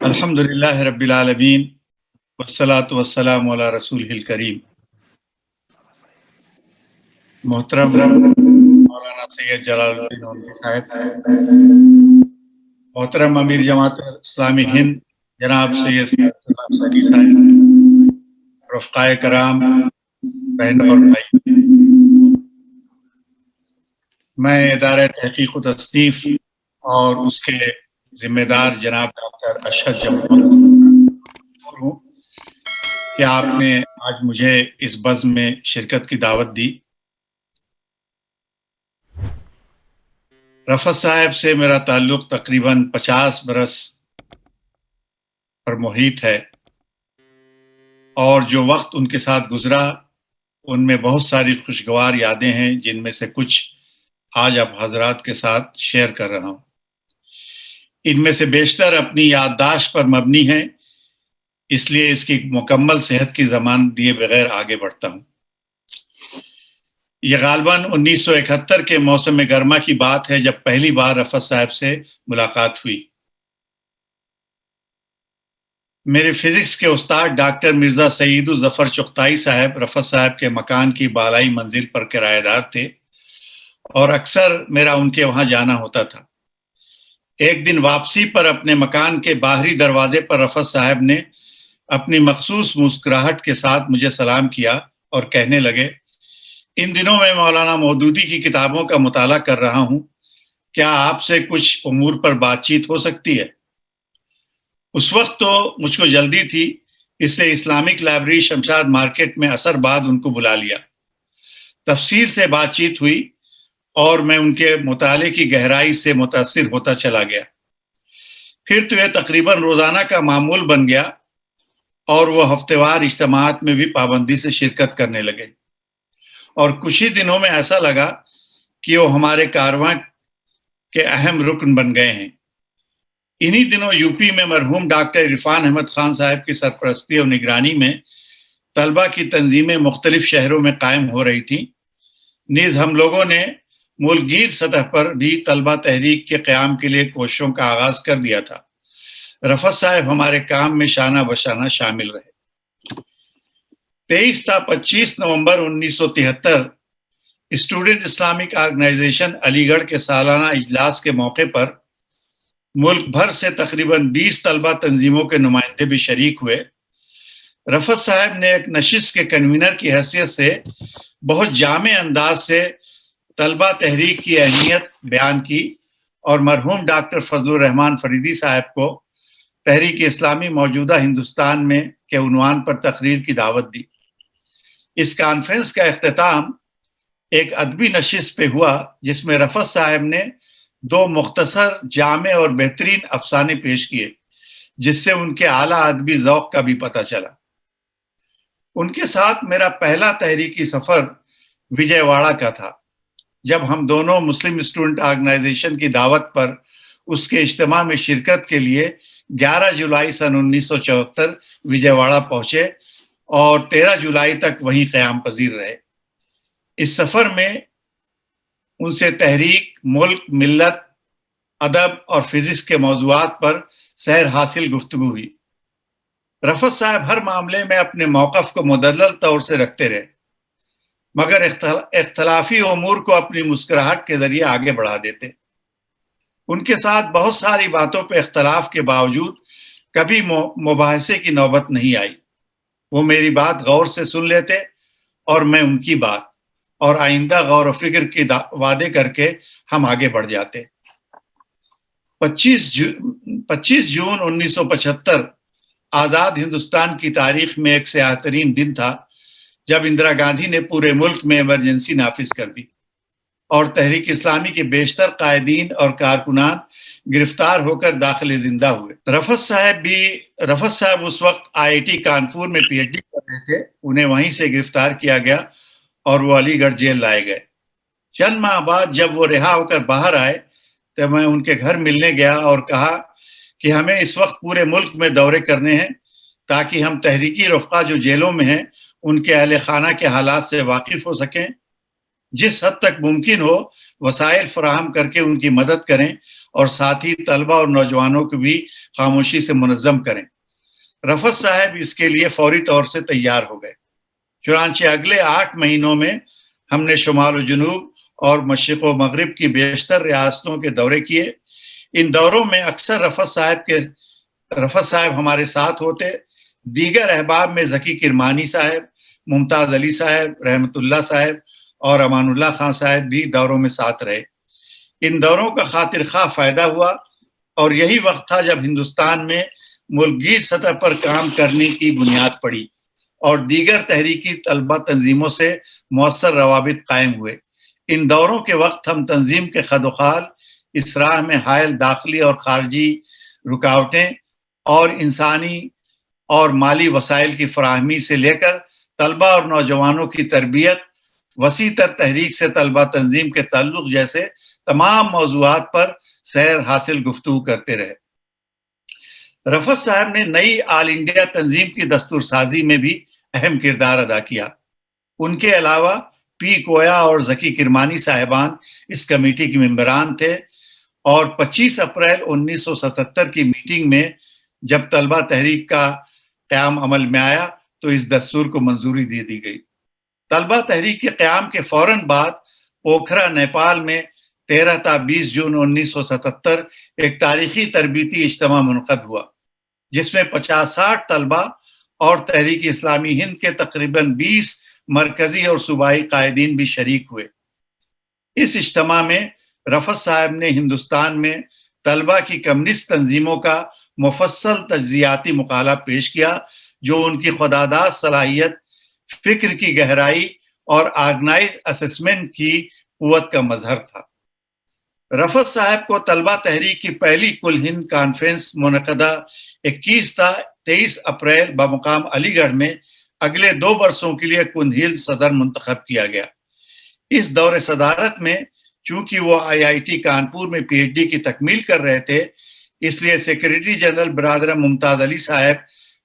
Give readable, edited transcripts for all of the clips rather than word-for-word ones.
الحمدللہ رب العالمین والصلاة والسلام علی رسول الکریم۔ محترم مولانا سید جلال الدین اونوی صاحب، محترم امیر جماعت اسلامی ہند جناب سید سعد اللہ حسینی صاحب، رفقائے کرام، بہنوں اور بھائی، میں ادارہ تحقیق و تصنیف اور اس کے ذمہ دار جناب ڈاکٹر اشہد جمال ہوں کہ آپ نے آج مجھے اس بزم میں شرکت کی دعوت دی۔ رفعت صاحب سے میرا تعلق تقریباً 50 برس پر محیط ہے، اور جو وقت ان کے ساتھ گزرا ان میں بہت ساری خوشگوار یادیں ہیں، جن میں سے کچھ آج آپ حضرات کے ساتھ شیئر کر رہا ہوں۔ ان میں سے بیشتر اپنی یادداشت پر مبنی ہیں، اس لیے اس کی مکمل صحت کی ضمانت دیے بغیر آگے بڑھتا ہوں۔ یہ غالباً 1971 کے موسم گرما کی بات ہے، جب پہلی بار رفعت صاحب سے ملاقات ہوئی۔ میرے فزکس کے استاد ڈاکٹر مرزا سعید الظفر چغتائی صاحب رفعت صاحب کے مکان کی بالائی منزل پر کرایہ دار تھے، اور اکثر میرا ان کے وہاں جانا ہوتا تھا۔ ایک دن واپسی پر اپنے مکان کے باہری دروازے پر رفعت صاحب نے اپنی مخصوص مسکراہٹ کے ساتھ مجھے سلام کیا اور کہنے لگے، ان دنوں میں مولانا مودودی کی کتابوں کا مطالعہ کر رہا ہوں، کیا آپ سے کچھ امور پر بات چیت ہو سکتی ہے؟ اس وقت تو مجھ کو جلدی تھی، اس لیے اسلامک لائبریری شمشاد مارکیٹ میں عصر بعد ان کو بلا لیا۔ تفصیل سے بات چیت ہوئی اور میں ان کے مطالعے کی گہرائی سے متاثر ہوتا چلا گیا۔ پھر تو یہ تقریباً روزانہ کا معمول بن گیا، اور وہ ہفتہ وار اجتماعات میں بھی پابندی سے شرکت کرنے لگے، اور کچھ ہی دنوں میں ایسا لگا کہ وہ ہمارے کارواں کے اہم رکن بن گئے ہیں۔ انہی دنوں یو پی میں مرحوم ڈاکٹر عرفان احمد خان صاحب کی سرپرستی اور نگرانی میں طلبہ کی تنظیمیں مختلف شہروں میں قائم ہو رہی تھیں۔ نیز ہم لوگوں نے ملک گیر سطح پر بھی طلبہ تحریک کے قیام کے لیے کوششوں کا آغاز کر دیا تھا۔ رفعت صاحب ہمارے کام میں شانہ بشانہ شامل رہے۔ 23 تا 25 نومبر 1973 اسٹوڈنٹ اسلامک آرگنائزیشن علی گڑھ کے سالانہ اجلاس کے موقع پر ملک بھر سے تقریباً 20 طلبہ تنظیموں کے نمائندے بھی شریک ہوئے۔ رفعت صاحب نے ایک نشست کے کنوینر کی حیثیت سے بہت جامع انداز سے طلبہ تحریک کی اہمیت بیان کی، اور مرحوم ڈاکٹر فضل الرحمان فریدی صاحب کو تحریک اسلامی موجودہ ہندوستان میں کے عنوان پر تقریر کی دعوت دی۔ اس کانفرنس کا اختتام ایک ادبی نشست پہ ہوا، جس میں رفعت صاحب نے 2 مختصر، جامع اور بہترین افسانے پیش کیے، جس سے ان کے اعلیٰ ادبی ذوق کا بھی پتہ چلا۔ ان کے ساتھ میرا پہلا تحریکی سفر وجے واڑہ کا تھا، جب ہم دونوں مسلم اسٹوڈنٹ آرگنائزیشن کی دعوت پر اس کے اجتماع میں شرکت کے لیے 11 جولائی سن 1974 وجے واڑہ پہنچے، اور 13 جولائی تک وہیں قیام پذیر رہے۔ اس سفر میں ان سے تحریک، ملک، ملت، ادب اور فزکس کے موضوعات پر سیر حاصل گفتگو ہوئی۔ رفعت صاحب ہر معاملے میں اپنے موقف کو مدلل طور سے رکھتے رہے، مگر اختلافی امور کو اپنی مسکراہٹ کے ذریعے آگے بڑھا دیتے۔ ان کے ساتھ بہت ساری باتوں پہ اختلاف کے باوجود کبھی مباحثے کی نوبت نہیں آئی۔ وہ میری بات غور سے سن لیتے، اور میں ان کی بات، اور آئندہ غور و فکر کے وعدے کر کے ہم آگے بڑھ جاتے۔ 25 جون 1975 آزاد ہندوستان کی تاریخ میں ایک سیاہ ترین دن تھا، جب اندرا گاندھی نے پورے ملک میں ایمرجنسی نافذ کر دی، اور تحریک اسلامی کے بیشتر قائدین اور کارکنان گرفتار ہو کر داخل زندہ ہوئے۔ رفعت صاحب اس وقت IIT کانپور میں PhD کر رہے تھے۔ انہیں وہیں سے گرفتار کیا گیا اور وہ علی گڑھ جیل لائے گئے۔ چند ماہ بعد جب وہ رہا ہو کر باہر آئے تو میں ان کے گھر ملنے گیا اور کہا کہ ہمیں اس وقت پورے ملک میں دورے کرنے ہیں، تاکہ ہم تحریکی رفقا جو جیلوں میں ہیں ان کے اہل خانہ کے حالات سے واقف ہو سکیں۔ جس حد تک ممکن ہو وسائل فراہم کر کے ان کی مدد کریں اور ساتھ ہی طلبہ اور نوجوانوں کو بھی خاموشی سے منظم کریں۔ رفعت صاحب اس کے لیے فوری طور سے تیار ہو گئے۔ چنانچہ اگلے 8 مہینوں میں ہم نے شمال و جنوب اور مشرق و مغرب کی بیشتر ریاستوں کے دورے کیے۔ ان دوروں میں اکثر رفعت صاحب ہمارے ساتھ ہوتے۔ دیگر احباب میں ذکی کرمانی صاحب، ممتاز علی صاحب، رحمت اللہ صاحب اور امان اللہ خان صاحب بھی دوروں میں ساتھ رہے۔ ان دوروں کا خاطر خواہ فائدہ ہوا اور یہی وقت تھا جب ہندوستان میں ملک گیر سطح پر کام کرنے کی بنیاد پڑی اور دیگر تحریکی طلبہ تنظیموں سے مؤثر روابط قائم ہوئے۔ ان دوروں کے وقت ہم تنظیم کے خد و خال، اس راہ میں حائل داخلی اور خارجی رکاوٹیں اور انسانی اور مالی وسائل کی فراہمی سے لے کر طلبہ اور نوجوانوں کی تربیت، وسیع تر تحریک سے طلبہ تنظیم کے تعلق جیسے تمام موضوعات پر سیر حاصل گفتگو کرتے رہے۔ رفعت صاحب نے نئی آل انڈیا تنظیم کی دستور سازی میں بھی اہم کردار ادا کیا۔ ان کے علاوہ پی کویا اور ذکی کرمانی صاحبان اس کمیٹی کے ممبران تھے اور 25 اپریل 1977 کی میٹنگ میں جب طلبہ تحریک کا قیام عمل میں آیا تو اس دستور کو منظوری دے دی گئی۔ طلبہ تحریک کے قیام کے فوراً بعد پوکھرا نیپال میں 13 تا 20 جون 1977 ایک تاریخی تربیتی اجتماع منعقد ہوا جس میں 50-60 طلبہ اور تحریک اسلامی ہند کے تقریباً 20 مرکزی اور صوبائی قائدین بھی شریک ہوئے۔ اس اجتماع میں رفعت صاحب نے ہندوستان میں طلبہ کی کمیونسٹ تنظیموں کا مفصل تجزیاتی مقالہ پیش کیا جو ان کی خودآگاہ صلاحیت، فکر کی گہرائی اور آرگنائز اسسمنٹ کی قوت کا مظہر تھا۔ رفعت صاحب کو طلبہ تحریک کی پہلی کل ہند کانفرنس منعقدہ 21 تا 23 اپریل بمقام علی گڑھ میں اگلے 2 برسوں کے لیے کل ہند صدر منتخب کیا گیا۔ اس دور صدارت میں چونکہ وہ IIT کانپور میں PhD کی تکمیل کر رہے تھے، اس لیے سیکریٹری جنرل برادر ممتاز علی صاحب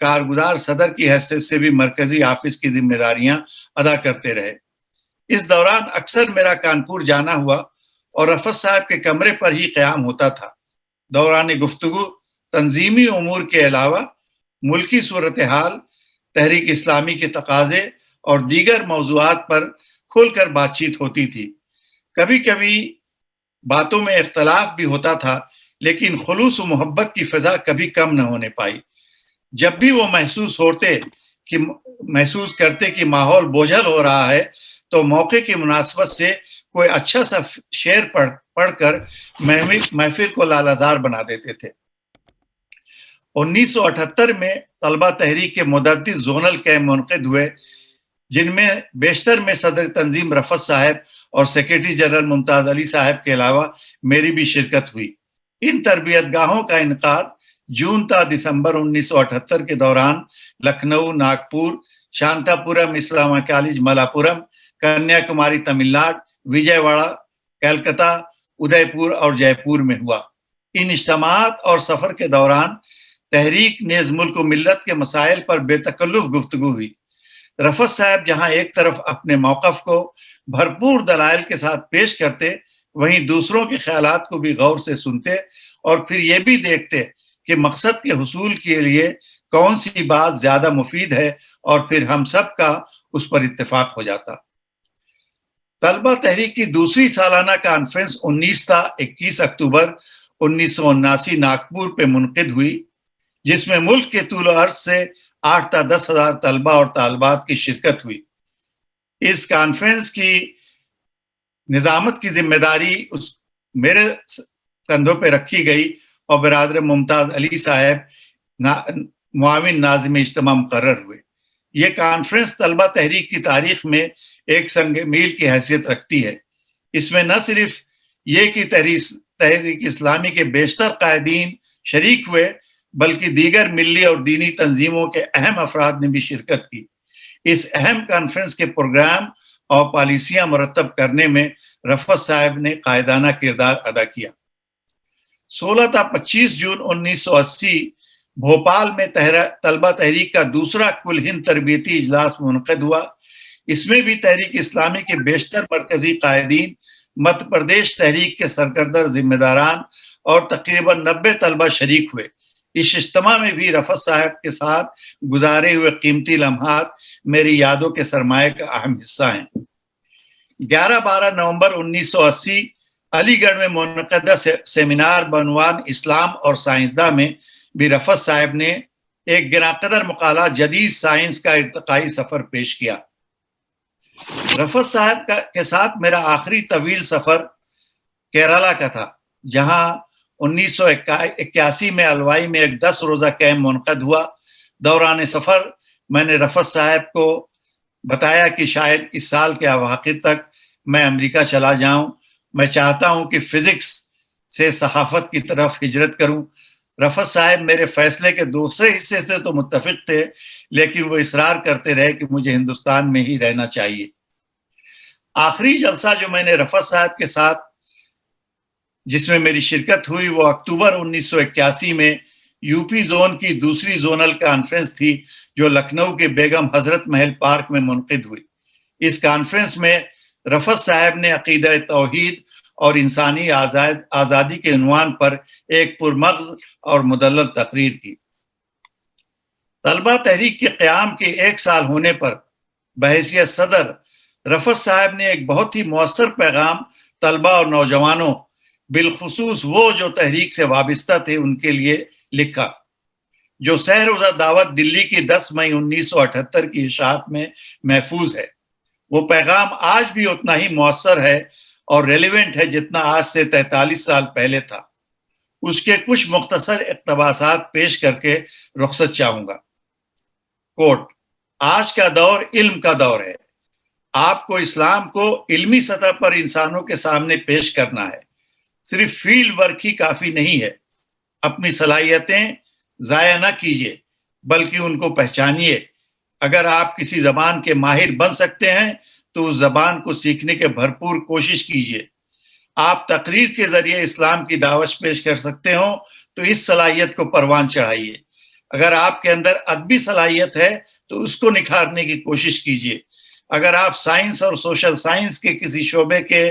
کارگزار صدر کی حیثیت سے بھی مرکزی آفس کی ذمہ داریاں ادا کرتے رہے۔ اس دوران اکثر میرا کانپور جانا ہوا اور رفعت صاحب کے کمرے پر ہی قیام ہوتا تھا۔ دوران گفتگو تنظیمی امور کے علاوہ ملکی صورتحال، تحریک اسلامی کے تقاضے اور دیگر موضوعات پر کھل کر بات چیت ہوتی تھی۔ کبھی کبھی باتوں میں اختلاف بھی ہوتا تھا لیکن خلوص و محبت کی فضا کبھی کم نہ ہونے پائی۔ جب بھی وہ محسوس کرتے کہ ماحول بوجھل ہو رہا ہے تو موقع کی مناسبت سے کوئی اچھا سا شعر پڑھ کر محفل کو لالازار بنا دیتے تھے۔ 1978 میں طلبہ تحریک کے متعدد زونل کیمپ منعقد ہوئے جن میں بیشتر میں صدر تنظیم رفعت صاحب اور سیکریٹری جنرل ممتاز علی صاحب کے علاوہ میری بھی شرکت ہوئی۔ ان تربیت گاہوں کا انعقاد جون تا دسمبر 1978 کے دوران لکھنؤ، ناگپور، شانتا پورم اسلاما کالج ملاپورم، کنیا کماری تمل ناڈو، وجے واڑہ، کلکتہ، ادے پور اور جے پور میں ہوا۔ ان اجتماعات اور سفر کے دوران تحریک نیز ملک و ملت کے مسائل پر بے تکلف گفتگو ہوئی۔ رفعت صاحب جہاں ایک طرف اپنے موقف کو بھرپور دلائل کے ساتھ پیش کرتے، وہیں دوسروں کے خیالات کو بھی غور سے سنتے اور پھر یہ بھی دیکھتے کہ مقصد کے حصول کے لیے کون سی بات زیادہ مفید ہے اور پھر ہم سب کا اس پر اتفاق ہو جاتا۔ طلبہ تحریک کی دوسری سالانہ کانفرنس 19 تا 21 اکتوبر 1979 ناگپور پہ منعقد ہوئی جس میں ملک کے طول و عرض سے 8 تا 10 ہزار طلبہ اور طالبات کی شرکت ہوئی۔ اس کانفرنس کی نظامت کی ذمہ داری میرے کندھوں پہ رکھی گئی اور برادر ممتاز علی صاحب معاون ناظم اجتماع مقرر ہوئے۔ یہ کانفرنس طلبہ تحریک کی تاریخ میں ایک سنگ میل کی حیثیت رکھتی ہے۔ اس میں نہ صرف یہ کہ تحریک اسلامی کے بیشتر قائدین شریک ہوئے بلکہ دیگر ملی اور دینی تنظیموں کے اہم افراد نے بھی شرکت کی۔ اس اہم کانفرنس کے پروگرام اور پالیسیاں مرتب کرنے میں رفعت صاحب نے قائدانہ کردار ادا کیا۔ 16 تا 25 جون 1980 بھوپال میں طلبہ تحریک کا دوسرا کل ہند تربیتی اجلاس منعقد ہوا۔ اس میں بھی تحریک اسلامی کے بیشتر مرکزی قائدین، مدھیہ پردیش تحریک کے سرکردہ ذمہ داران اور تقریباً 90 طلبہ شریک ہوئے۔ اس اجتماع میں بھی رفعت صاحب کے ساتھ گزارے ہوئے قیمتی لمحات میری یادوں کے سرمایہ کا اہم حصہ ہیں۔ 11-12 نومبر 1980 علی گڑھ میں منعقدہ سیمینار بعنوان اسلام اور سائنسداں میں بھی رفعت صاحب نے ایک گراں قدر مقالہ جدید سائنس کا ارتقائی سفر پیش کیا۔ رفعت صاحب کے ساتھ میرا آخری طویل سفر کیرالہ کا تھا، جہاں 1981 میں الوائی میں ایک 10 روزہ کیمپ منعقد ہوا۔ دوران سفر میں نے رفعت صاحب کو بتایا کہ شاید اس سال کے اواخر تک میں امریکہ چلا جاؤں۔ میں چاہتا ہوں کہ فزکس سے صحافت کی طرف ہجرت کروں۔ رفعت صاحب میرے فیصلے کے دوسرے حصے سے تو متفق تھے، لیکن وہ اصرار کرتے رہے کہ مجھے ہندوستان میں ہی رہنا چاہیے۔ آخری جلسہ جو میں نے رفعت صاحب کے ساتھ جس میں میری شرکت ہوئی وہ اکتوبر 1981 میں یو پی زون کی دوسری زونل کانفرنس تھی، جو لکھنؤ کے بیگم حضرت محل پارک میں منعقد ہوئی۔ اس کانفرنس میں رفعت صاحب نے عقیدہ توحید اور انسانی آزادی کے عنوان پر ایک پرمغز اور مدلل تقریر کی۔ طلبہ تحریک کے قیام کے 1 سال ہونے پر بحیثیت صدر رفعت صاحب نے ایک بہت ہی مؤثر پیغام طلبہ اور نوجوانوں، بالخصوص وہ جو تحریک سے وابستہ تھے، ان کے لیے لکھا، جو سحر دعوت دلی کی 10 مئی 1978 کی اشاعت میں محفوظ ہے۔ وہ پیغام آج بھی اتنا ہی مؤثر ہے اور ریلیونٹ ہے جتنا آج سے 43 سال پہلے تھا۔ اس کے کچھ مختصر اقتباسات پیش کر کے رخصت چاہوں گا۔ کوٹ: آج کا دور علم کا دور ہے۔ آپ کو اسلام کو علمی سطح پر انسانوں کے سامنے پیش کرنا ہے۔ صرف فیلڈ ورک ہی کافی نہیں ہے۔ اپنی صلاحیتیں ضائع نہ کیجیے، بلکہ ان کو پہچانیے۔ اگر آپ کسی زبان کے ماہر بن سکتے ہیں تو اس زبان کو سیکھنے کے بھرپور کوشش کیجیے۔ آپ تقریر کے ذریعے اسلام کی دعوت پیش کر سکتے ہوں تو اس صلاحیت کو پروان چڑھائیے۔ اگر آپ کے اندر ادبی صلاحیت ہے تو اس کو نکھارنے کی کوشش کیجیے۔ اگر آپ سائنس اور سوشل سائنس کے کسی شعبے کے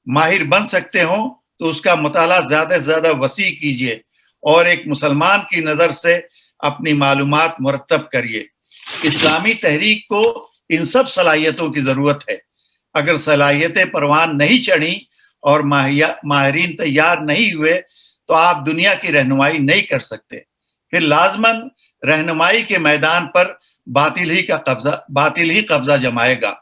ماہر بن سکتے ہوں تو اس کا مطالعہ زیادہ سے زیادہ وسیع کیجیے اور ایک مسلمان کی نظر سے اپنی معلومات مرتب کریے۔ اسلامی تحریک کو ان سب صلاحیتوں کی ضرورت ہے۔ اگر صلاحیتیں پروان نہیں چڑھیں اور ماہرین تیار نہیں ہوئے تو آپ دنیا کی رہنمائی نہیں کر سکتے۔ پھر لازماً رہنمائی کے میدان پر باطل ہی قبضہ جمائے گا۔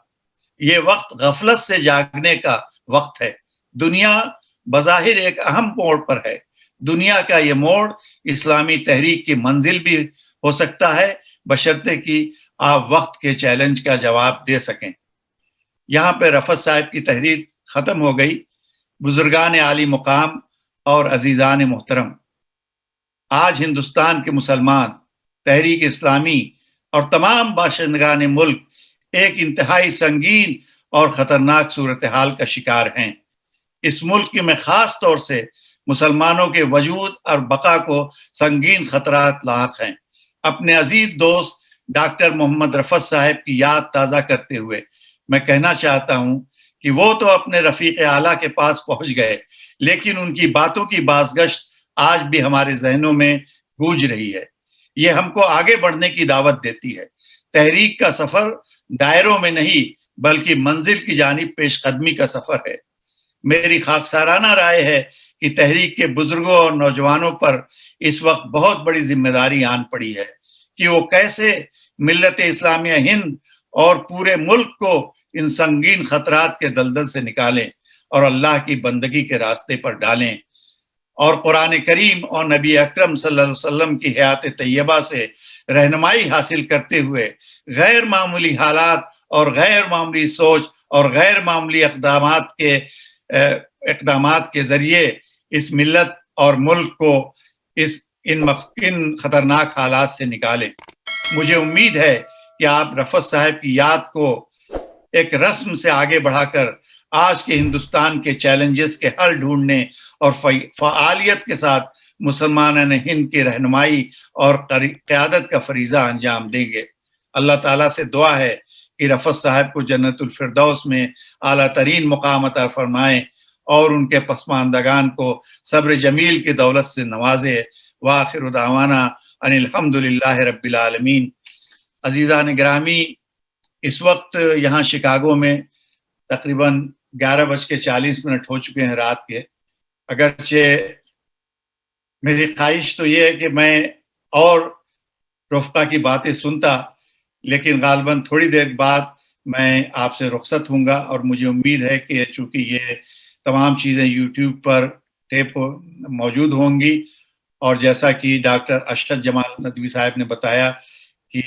یہ وقت غفلت سے جاگنے کا وقت ہے۔ دنیا بظاہر ایک اہم موڑ پر ہے۔ دنیا کا یہ موڑ اسلامی تحریک کی منزل بھی ہو سکتا ہے، بشرطے کہ آپ وقت کے چیلنج کا جواب دے سکیں۔ یہاں پہ رفعت صاحب کی تحریر ختم ہو گئی۔ بزرگان عالی مقام اور عزیزان محترم، آج ہندوستان کے مسلمان، تحریک اسلامی اور تمام باشندگان ملک ایک انتہائی سنگین اور خطرناک صورتحال کا شکار ہیں۔ اس ملک میں خاص طور سے مسلمانوں کے وجود اور بقا کو سنگین خطرات لاحق ہیں۔ اپنے عزیز دوست ڈاکٹر محمد رفعت صاحب کی یاد تازہ کرتے ہوئے میں کہنا چاہتا ہوں کہ وہ تو اپنے رفیق اعلیٰ کے پاس پہنچ گئے، لیکن ان کی باتوں کی بازگشت آج بھی ہمارے ذہنوں میں گونج رہی ہے۔ یہ ہم کو آگے بڑھنے کی دعوت دیتی ہے۔ تحریک کا سفر دائروں میں نہیں بلکہ منزل کی جانب پیش قدمی کا سفر ہے۔ میری خاکسارانہ رائے ہے کہ تحریک کے بزرگوں اور نوجوانوں پر اس وقت بہت بڑی ذمہ داری آن پڑی ہے کہ وہ کیسے ملت اسلامیہ ہند اور پورے ملک کو ان سنگین خطرات کے دلدل سے نکالیں اور اللہ کی بندگی کے راستے پر ڈالیں، اور قرآن کریم اور نبی اکرم صلی اللہ علیہ وسلم کی حیات طیبہ سے رہنمائی حاصل کرتے ہوئے غیر معمولی حالات اور غیر معمولی سوچ اور غیر معمولی اقدامات کے ذریعے اس ملت اور ملک کو ان خطرناک حالات سے نکالیں۔ مجھے امید ہے کہ آپ رفعت صاحب کی یاد کو ایک رسم سے آگے بڑھا کر آج کے ہندوستان کے چیلنجز کے حل ڈھونڈنے اور فعالیت کے ساتھ مسلمانان ہند کی رہنمائی اور قیادت کا فریضہ انجام دیں گے۔ اللہ تعالیٰ سے دعا ہے کہ رفعت صاحب کو جنت الفردوس میں اعلیٰ ترین مقام عطا فرمائے اور ان کے پسماندگان کو صبر جمیل کی دولت سے نوازے. وآخر دعوانا ان الحمدللہ رب العالمین. عزیزان گرامی، اس وقت یہاں شکاگو میں تقریباً 11:40 ہو چکے ہیں رات کے. اگرچہ میری خواہش تو یہ ہے کہ میں اور رفقا کی باتیں سنتا، لیکن غالباً تھوڑی دیر بعد میں آپ سے رخصت ہوں گا، اور مجھے امید ہے کہ چونکہ یہ تمام چیزیں یوٹیوب پر ٹیپ موجود ہوں گی، اور جیسا کہ ڈاکٹر ارشد جمال ندوی صاحب نے بتایا کہ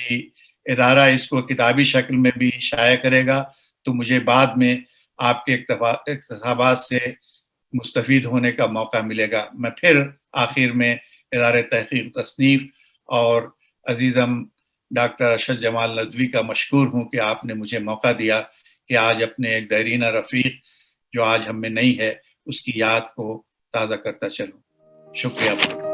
ادارہ اس کو کتابی شکل میں بھی شائع کرے گا، تو مجھے بعد میں آپ کے اقتباسات سے مستفید ہونے کا موقع ملے گا. میں پھر آخر میں ادارہ تحقیق تصنیف اور عزیزم ڈاکٹر ارشد جمال ندوی کا مشکور ہوں کہ آپ نے مجھے موقع دیا کہ آج اپنے ایک دیرینہ رفیق جو آج ہم میں نہیں ہے اس کی یاد کو تازہ کرتا چلوں. شکریہ.